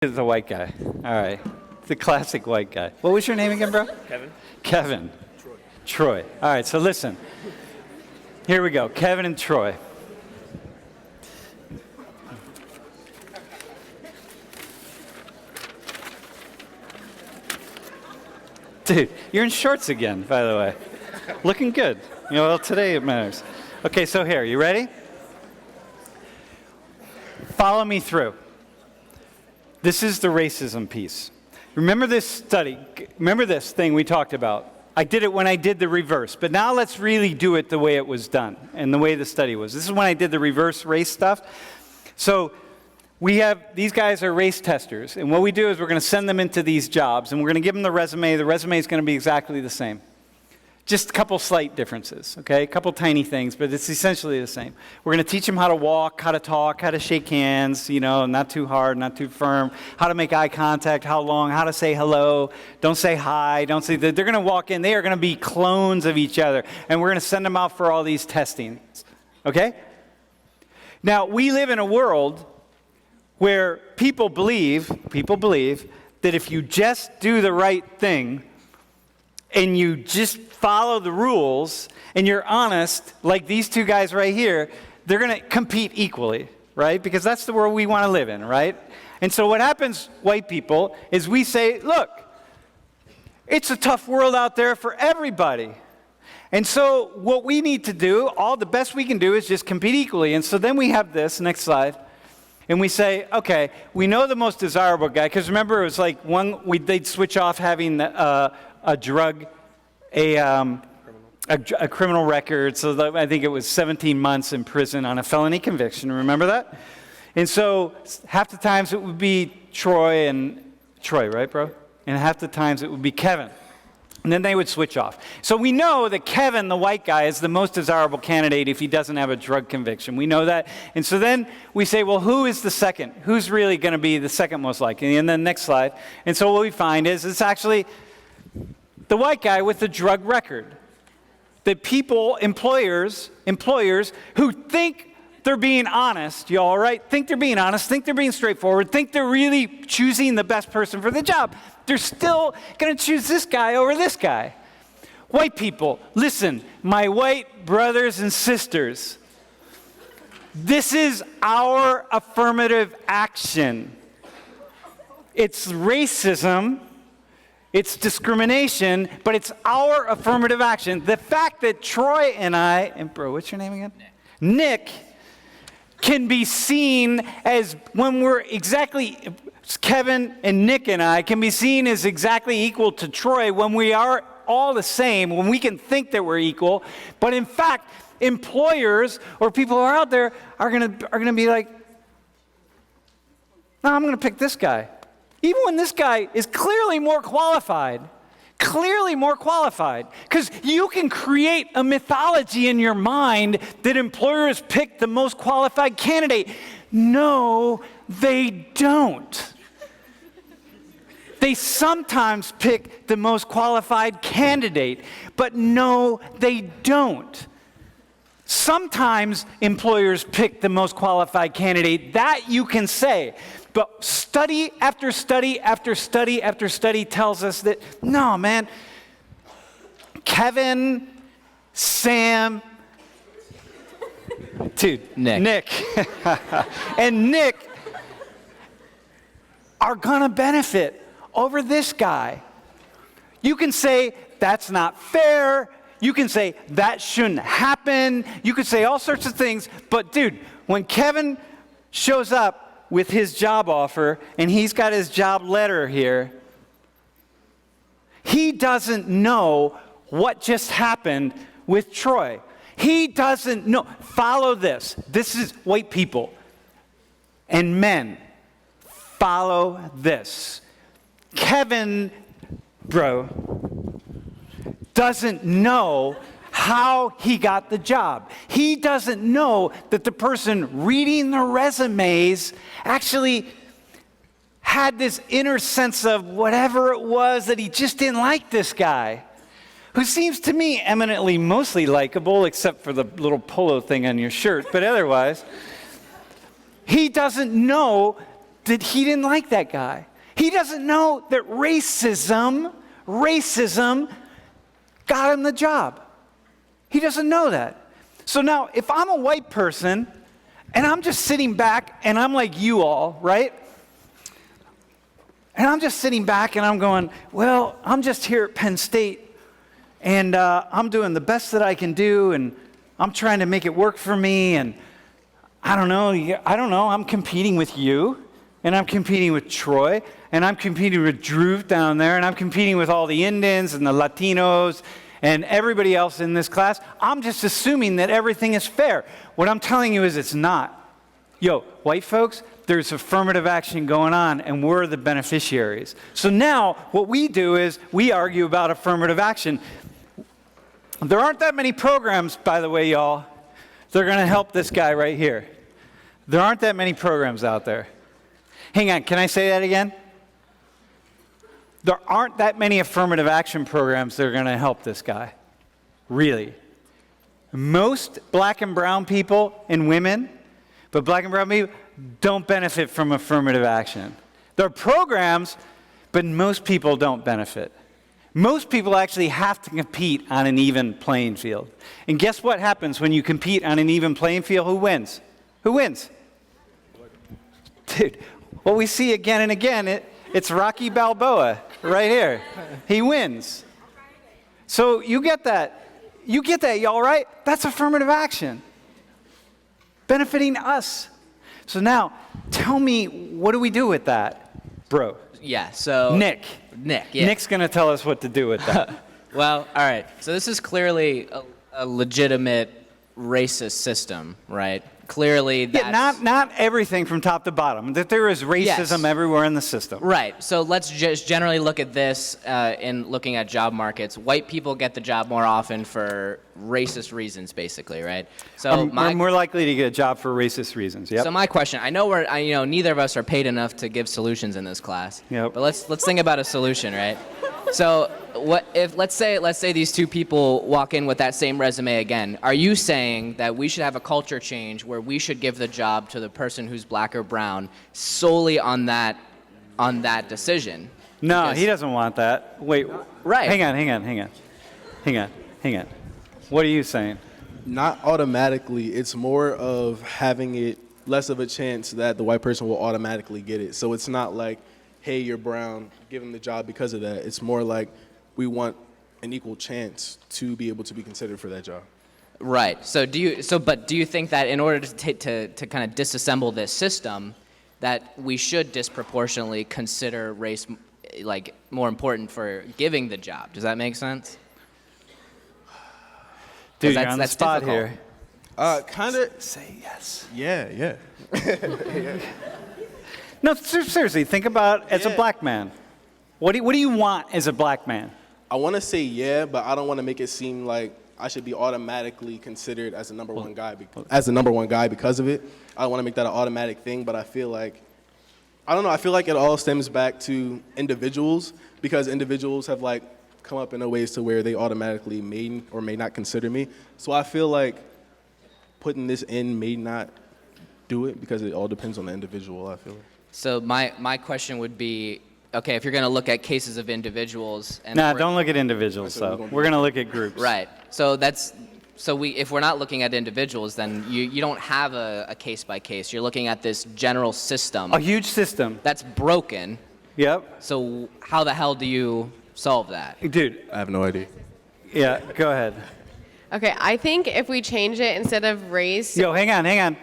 Is the white guy. All right. The classic white guy. What was your name again, bro? Kevin. Kevin. Troy. All right, so listen. Here we go. Kevin and Troy. Dude, you're in shorts again, by the way. Looking good. You know, well, today it matters. Okay, so here, you ready? Follow me through. This is the racism piece. Remember this study, remember this thing we talked about. I did it when I did the reverse, but now let's really do it the way it was done and the way the study was. This is when I did the reverse race stuff. So these guys are race testers, and what we do is we're going to send them into these jobs, and we're going to give them the resume. The resume is going to be exactly the same. Just a couple slight differences, okay? A couple tiny things, but it's essentially the same. We're going to teach them how to walk, how to talk, how to shake hands, you know, not too hard, not too firm, how to make eye contact, how long, how to say hello, don't say hi, don't say that. They're going to walk in. They are going to be clones of each other, and we're going to send them out for all these testings, okay? Now, we live in a world where people believe that if you just do the right thing and you just follow the rules and you're honest, like these two guys right here, they're going to compete equally, right? Because that's the world we want to live in, right? And so what happens, white people, is we say, look, it's a tough world out there for everybody. And so what we need to do, all the best we can do is just compete equally. And so then we have this, next slide. And we say, okay, we know the most desirable guy, because remember, it was like they'd switch off having a drug, a criminal record, so I think it was 17 months in prison on a felony conviction. Remember that? And so half the times it would be Troy, right, bro? And half the times it would be Kevin. And then they would switch off. So we know that Kevin, the white guy, is the most desirable candidate if he doesn't have a drug conviction. We know that. And so then we say, well, who is the second? Who's really going to be the second most likely? And then next slide. And so what we find is it's actually the white guy with the drug record. That employers who think they're being honest, you all right? Think they're being honest, think they're being straightforward, think they're really choosing the best person for the job. They're still going to choose this guy over this guy. White people, listen, my white brothers and sisters, this is our affirmative action. It's racism, it's discrimination, but it's our affirmative action. The fact that Troy and I, and bro, what's your name again? Nick can be seen as when we're exactly, Kevin and Nick and I can be seen as exactly equal to Troy when we are all the same, when we can think that we're equal. But in fact, employers or people who are out there are gonna be like, no, I'm gonna pick this guy. Even when this guy is clearly more qualified. Because you can create a mythology in your mind that employers pick the most qualified candidate. No, they don't. They sometimes pick the most qualified candidate, but no, they don't. Sometimes employers pick the most qualified candidate. That you can say. But study after study after study after study tells us that, no, man, Kevin, Sam, dude, Nick, and Nick are going to benefit over this guy. You can say, that's not fair. You can say, that shouldn't happen. You can say all sorts of things. But, dude, when Kevin shows up with his job offer, and he's got his job letter here, he doesn't know what just happened with Troy. He doesn't know. Follow this. This is white people and men. Follow this. Kevin, bro, doesn't know how he got the job. He doesn't know that the person reading the resumes actually had this inner sense of whatever it was that he just didn't like this guy, who seems to me eminently mostly likable, except for the little polo thing on your shirt, but otherwise, he doesn't know that he didn't like that guy. He doesn't know that racism got him the job. He doesn't know that. So now, if I'm a white person, and I'm just sitting back, and I'm like you all, right? And I'm just sitting back, and I'm going, well, I'm just here at Penn State, and I'm doing the best that I can do, and I'm trying to make it work for me, and I don't know, I'm competing with you, and I'm competing with Troy, and I'm competing with Drew down there, and I'm competing with all the Indians and the Latinos and everybody else in this class. I'm just assuming that everything is fair. What I'm telling you is it's not. Yo, white folks, there's affirmative action going on, and we're the beneficiaries. So now what we do is we argue about affirmative action. There aren't that many programs, by the way, y'all, that are going to help this guy right here. There aren't that many programs out there. Hang on, can I say that again? There aren't that many affirmative action programs that are going to help this guy. Really. Most black and brown people and women, but black and brown people don't benefit from affirmative action. There are programs, but most people don't benefit. Most people actually have to compete on an even playing field. And guess what happens when you compete on an even playing field? Who wins? Who wins? Dude, what we see again and again, it's Rocky Balboa right here. He wins. So you get that. You get that, y'all, right? That's affirmative action. Benefiting us. So now, tell me, what do we do with that, bro? Yeah, so... Nick, yeah. Nick's going to tell us what to do with that. Well, all right. So this is clearly a legitimate racist system, right? Clearly that's... Yeah, not everything from top to bottom. That there is racism everywhere in the system. Right. So let's just generally look at this in looking at job markets. White people get the job more often for racist reasons, basically, right? So we're more likely to get a job for racist reasons. Yep. So my question, I know neither of us are paid enough to give solutions in this class. Yep. But let's think about a solution, right? So what if let's say these two people walk in with that same resume again? Are you saying that we should have a culture change where we should give the job to the person who's black or brown solely on that decision? No, Because- he doesn't want that. Wait. Right. Hang on. What are you saying? Not automatically. It's more of having it less of a chance that the white person will automatically get it. So it's not like, hey, you're brown, give them the job because of that. It's more like we want an equal chance to be able to be considered for that job. Right. So do you think that in order to kind of disassemble this system, that we should disproportionately consider race like more important for giving the job? Does that make sense? Dude, you're on the spot difficult. here. Kind of. Say yes. Yeah. No, seriously, think about as a black man. What do you want as a black man? I want to say yeah, but I don't want to make it seem like I should be automatically considered as a number one guy because of it. I don't want to make that an automatic thing, but I feel like it all stems back to individuals, because individuals have like come up in a ways to where they automatically may or may not consider me. So I feel like putting this in may not do it, because it all depends on the individual, I feel like. So my question would be, okay, if you're going to look at cases of individuals, and Don't look at individuals, though. We're going to look at groups. right? So if we're not looking at individuals, then you don't have a case by case. You're looking at this general system. A huge system. That's broken. Yep. So how the hell do you solve that? Dude. I have no idea. Yeah, go ahead. Okay, I think if we change it instead of race, Yo, hang on.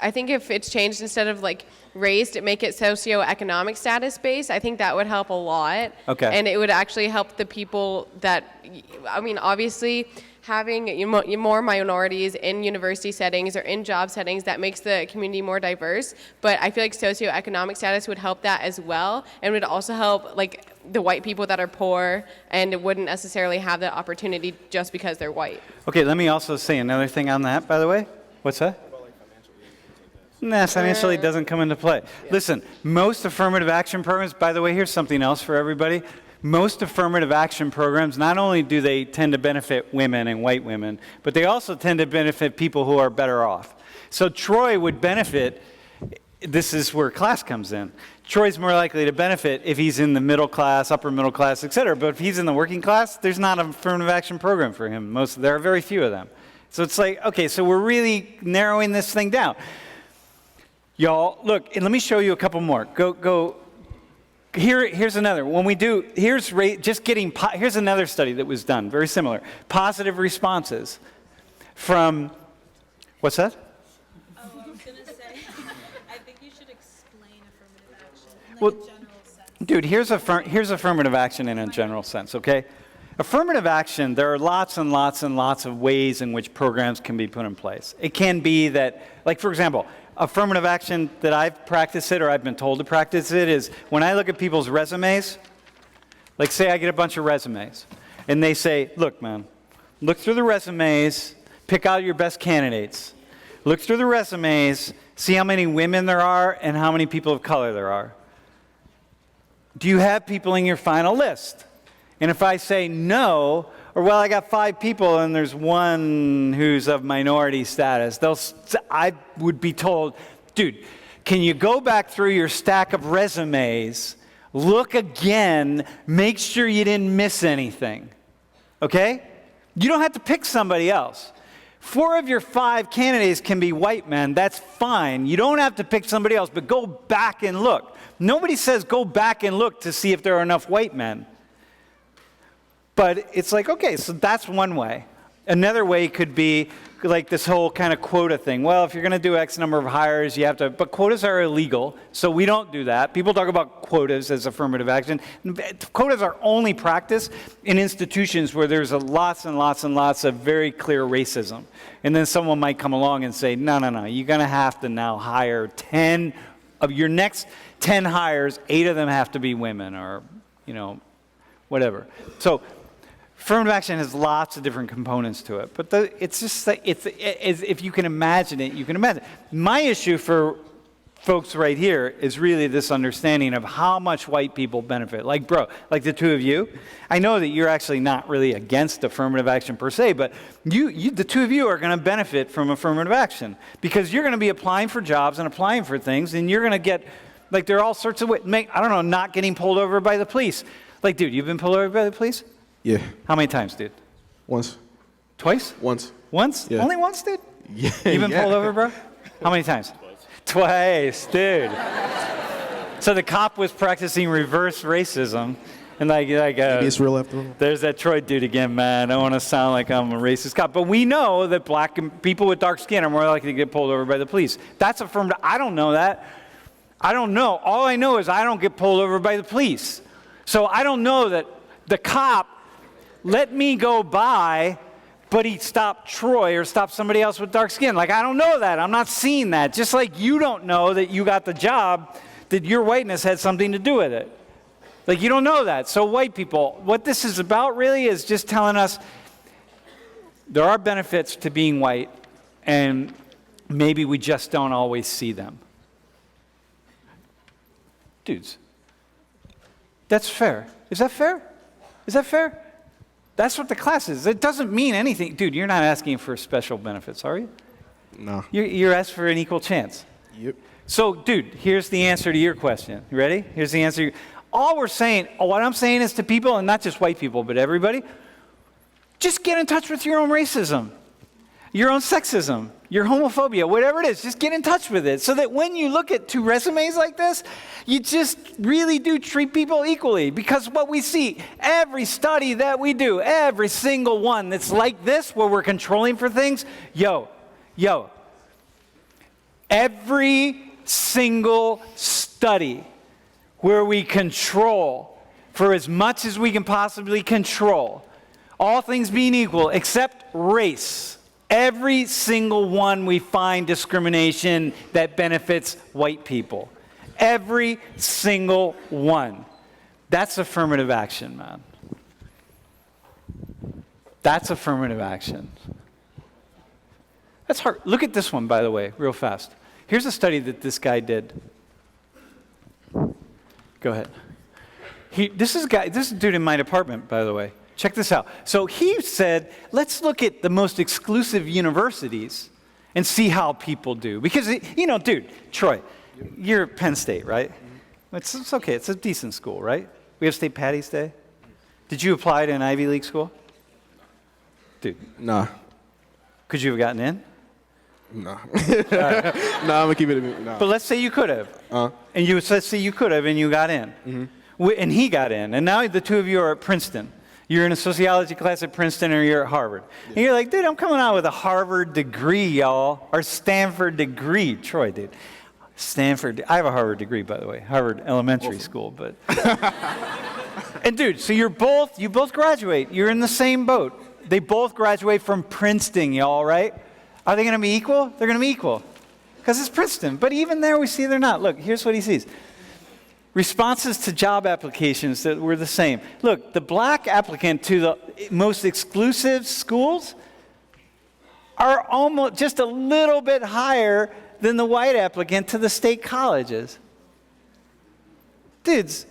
I think if it's changed instead of like race, to make it socioeconomic status based, I think that would help a lot. Okay. And it would actually help the people that, obviously having more minorities in university settings or in job settings, that makes the community more diverse. But I feel like socioeconomic status would help that as well, and would also help like the white people that are poor and wouldn't necessarily have that opportunity just because they're white. Okay, let me also say another thing on that, by the way. What's that? Nah, financially doesn't come into play. Listen, most affirmative action programs, by the way, here's something else for everybody. Most affirmative action programs, not only do they tend to benefit women and white women, but they also tend to benefit people who are better off. So Troy would benefit this is where class comes in. Troy's more likely to benefit if he's in the middle class, upper middle class, et cetera. But if he's in the working class, there's not an affirmative action program for him. There are very few of them. So it's like, okay, so we're really narrowing this thing down. Y'all, look, and let me show you a couple more. Here's another. Here's another study that was done, very similar. Positive responses from, what's that? I was going to say, I think you should explain affirmative action in Well, a general sense. Dude, here's affirmative action in a general sense, okay? Affirmative action, there are lots and lots and lots of ways in which programs can be put in place. It can be that, like for example, affirmative action that I've practiced it or I've been told to practice it is when I look at people's resumes, like say I get a bunch of resumes, and they say, look man, look through the resumes, pick out your best candidates. Look through the resumes, see how many women there are and how many people of color there are. Do you have people in your final list? And if I say no, or well, I got 5 people and there's one who's of minority status, I would be told, dude, can you go back through your stack of resumes, look again, make sure you didn't miss anything, okay? You don't have to pick somebody else. 4 of your 5 candidates can be white men, that's fine. You don't have to pick somebody else, but go back and look. Nobody says go back and look to see if there are enough white men. But it's like, okay, so that's one way. Another way could be like this whole kind of quota thing. Well, if you're going to do X number of hires, you have to, but quotas are illegal, so we don't do that. People talk about quotas as affirmative action. Quotas are only practiced in institutions where there's lots and lots and lots of very clear racism. And then someone might come along and say, no, you're going to have to now hire 10 of your next 10 hires, 8 of them have to be women or, whatever. So affirmative action has lots of different components to it, but it's just like, if you can imagine it, you can imagine it. My issue for folks right here is really this understanding of how much white people benefit. Like, bro, like the two of you, I know that you're actually not really against affirmative action per se, but the two of you are going to benefit from affirmative action because you're going to be applying for jobs and applying for things, and you're going to get, like, there are all sorts of ways, not getting pulled over by the police. Like, dude, you've been pulled over by the police? Yeah. How many times, dude? Once. Twice? Once. Once? Yeah. Only once, dude? Yeah. You've been pulled over, bro? How many times? Twice, dude. So the cop was practicing reverse racism. And Maybe it's real after all. there's that Troy dude again, man. I don't want to sound like I'm a racist cop. But we know that black people with dark skin are more likely to get pulled over by the police. That's affirmative. I don't know that. I don't know. All I know is I don't get pulled over by the police. So I don't know that the cop let me go by, but he stopped Troy or stopped somebody else with dark skin. Like, I don't know that. I'm not seeing that. Just like you don't know that you got the job, that your whiteness had something to do with it. Like, you don't know that. So white people, what this is about really is just telling us there are benefits to being white, and maybe we just don't always see them. Dudes, that's fair. Is that fair? Is that fair? That's what the class is. It doesn't mean anything. Dude, you're not asking for special benefits, are you? No. You're asking for an equal chance. Yep. So, dude, here's the answer to your question. You ready? Here's the answer. All we're saying, what I'm saying is to people, and not just white people, but everybody, just get in touch with your own racism, your own sexism, your homophobia, whatever it is. Just get in touch with it so that when you look at 2 resumes like this, you just really do treat people equally. Because what we see, every study that we do, every single one that's like this, where we're controlling for things, every single study where we control for as much as we can possibly control, all things being equal, except race, every single one we find discrimination that benefits white people. Every single one. That's affirmative action, man. That's affirmative action. That's hard. Look at this one, by the way, real fast. Here's a study that this guy did. Go ahead. This is a dude in my department, by the way. Check this out. So he said, let's look at the most exclusive universities and see how people do. Because, dude, Troy, You're at Penn State, right? It's okay. It's a decent school, right? We have St. Patty's Day. Did you apply to an Ivy League school? Dude, Nah. could you have gotten in? Nah. Nah, I'm gonna keep it. Nah. But let's say you could have. And let's say you could have and you got in. And he got in. And now the two of you are at Princeton. You're in a sociology class at Princeton or you're at Harvard. And you're like, dude, I'm coming out with a Harvard degree, y'all. Or Stanford degree. Troy, dude. Stanford. I have a Harvard degree, by the way. Harvard Elementary School. But and dude, so you both graduate. You're in the same boat. They both graduate from Princeton, y'all, right? Are they going to be equal? They're going to be equal. Because it's Princeton. But even there, we see they're not. Look, here's what he sees. Responses to job applications that were the same. Look, the black applicant to the most exclusive schools are almost just a little bit higher than the white applicant to the state colleges. Dudes,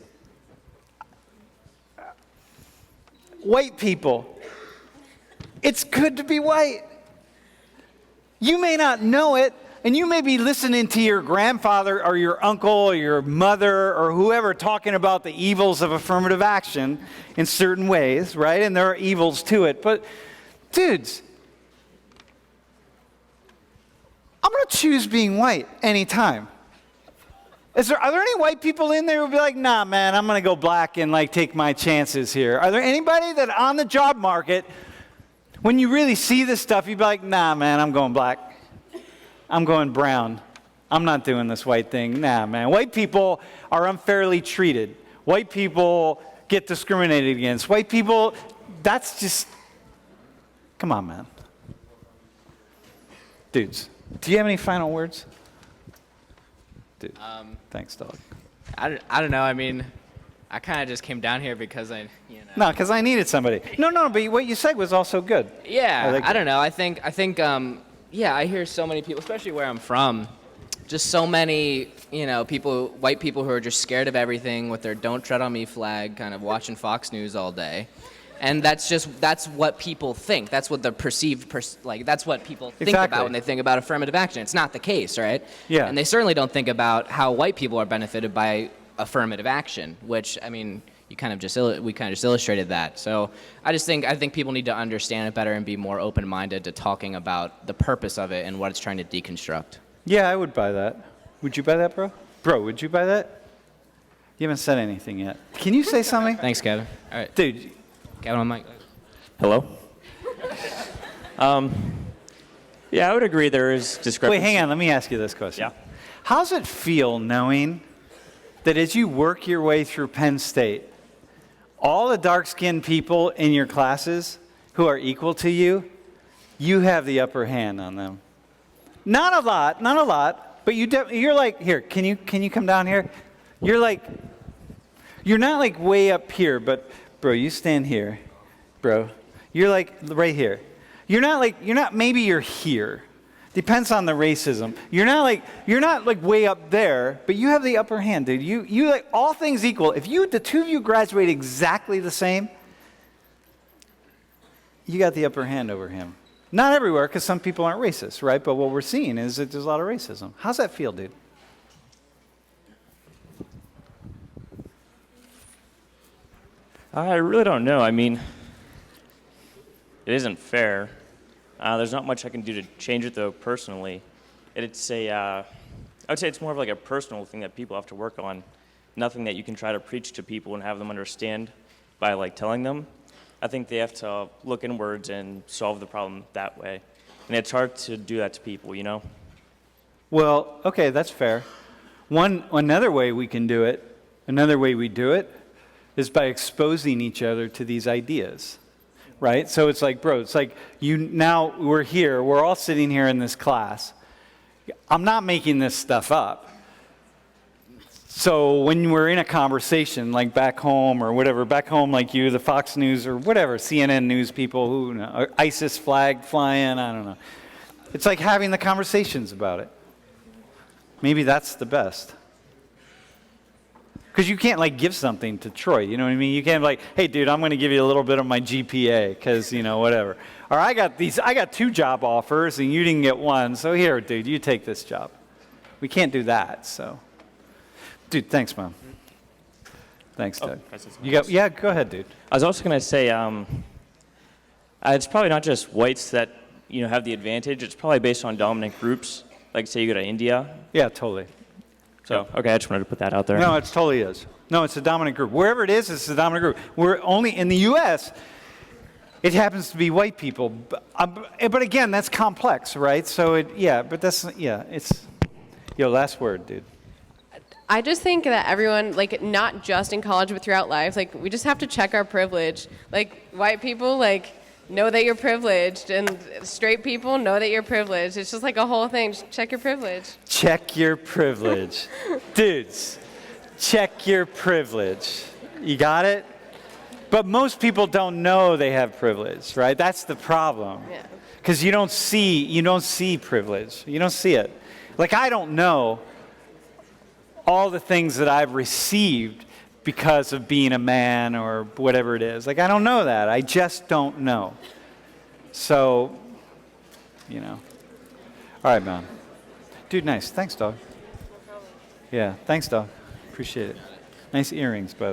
white people, it's good to be white. You may not know it, and you may be listening to your grandfather or your uncle or your mother or whoever talking about the evils of affirmative action in certain ways, right? And there are evils to it. But, dudes, I'm going to choose being white anytime. Are there any white people in there who will be like, nah, man, I'm going to go black and like take my chances here? Are there anybody that on the job market, when you really see this stuff, you'd be like, nah, man, I'm going black. I'm going brown. I'm not doing this white thing. Nah, man. White people are unfairly treated. White people get discriminated against. White people, that's just, come on, man. Dudes, do you have any final words? Dude, thanks, dog. I don't know. I mean, I kind of just came down here because I. No, because I needed somebody. No, but what you said was also good. Yeah, I don't know. I think, yeah, I hear so many people, especially where I'm from, just so many, people, white people who are just scared of everything with their "Don't Tread on Me" flag, kind of watching Fox News all day, and that's what people think. That's what the that's what people think Exactly. about when they think about affirmative action. It's not the case, right? Yeah. And they certainly don't think about how white people are benefited by affirmative action, which I mean. We kind of just illustrated that. So I think people need to understand it better and be more open-minded to talking about the purpose of it and what it's trying to deconstruct. Yeah, I would buy that. Would you buy that, bro? Bro, would you buy that? You haven't said anything yet. Can you say something? Thanks, Kevin. All right, Dude, Kevin on mic. Hello? Yeah, I would agree there is discrepancy. wait, hang on. Let me ask you this question. Yeah. How's it feel knowing that as you work your way through Penn State, all the dark-skinned people in your classes who are equal to you, you have the upper hand on them? Not a lot, but you're like, here, can you come down here? You're not like way up here, but bro, you stand here, bro. You're like right here. Maybe you're here. Depends on the racism. You're not like way up there, but you have the upper hand, dude. You like all things equal. If the two of you graduate exactly the same, you got the upper hand over him. Not everywhere, because some people aren't racist, right? But what we're seeing is that there's a lot of racism. How's that feel, dude? I really don't know. I mean, it isn't fair. There's not much I can do to change it, though, personally. I would say it's more of like a personal thing that people have to work on. Nothing that you can try to preach to people and have them understand by like telling them. I think they have to look inwards and solve the problem that way. And it's hard to do that to people, Well, okay, that's fair. Another way we do it, is by exposing each other to these ideas. Right? So it's like, bro, now we're here, we're all sitting here in this class. I'm not making this stuff up. So when we're in a conversation, like back home or whatever, back home like you, the Fox News or whatever, CNN news people, who know, ISIS flag flying, I don't know. It's like having the conversations about it. Maybe that's the best. Because you can't like give something to Troy, you know what I mean? You can't like, hey dude, I'm going to give you a little bit of my GPA because, whatever. Or I got 2 job offers and you didn't get one, so here dude, you take this job. We can't do that, so. Dude, thanks, Mom. Thanks, Doug. Yeah, go ahead, dude. I was also going to say, it's probably not just whites that have the advantage. It's probably based on dominant groups. Like say you go to India. Yeah, totally. So okay, I just wanted to put that out there. No, it totally is. No, it's a dominant group. Wherever it is, it's a dominant group. We're only in the U.S. It happens to be white people, but again, that's complex, right? So it's last word, dude. I just think that everyone, like, not just in college, but throughout life, like, we just have to check our privilege. Like, white people, like, know that you're privileged, and straight people know that you're privileged. It's just like a whole thing. Just check your privilege. Check your privilege. Dudes, check your privilege. You got it? But most people don't know they have privilege, right? That's the problem. Yeah. Because you don't see privilege. You don't see it. Like, I don't know all the things that I've received because of being a man or whatever it is. Like, I don't know that. I just don't know. So, All right, man. Dude, nice. Thanks, dog. Yeah, thanks, dog. Appreciate it. Nice earrings, by the way.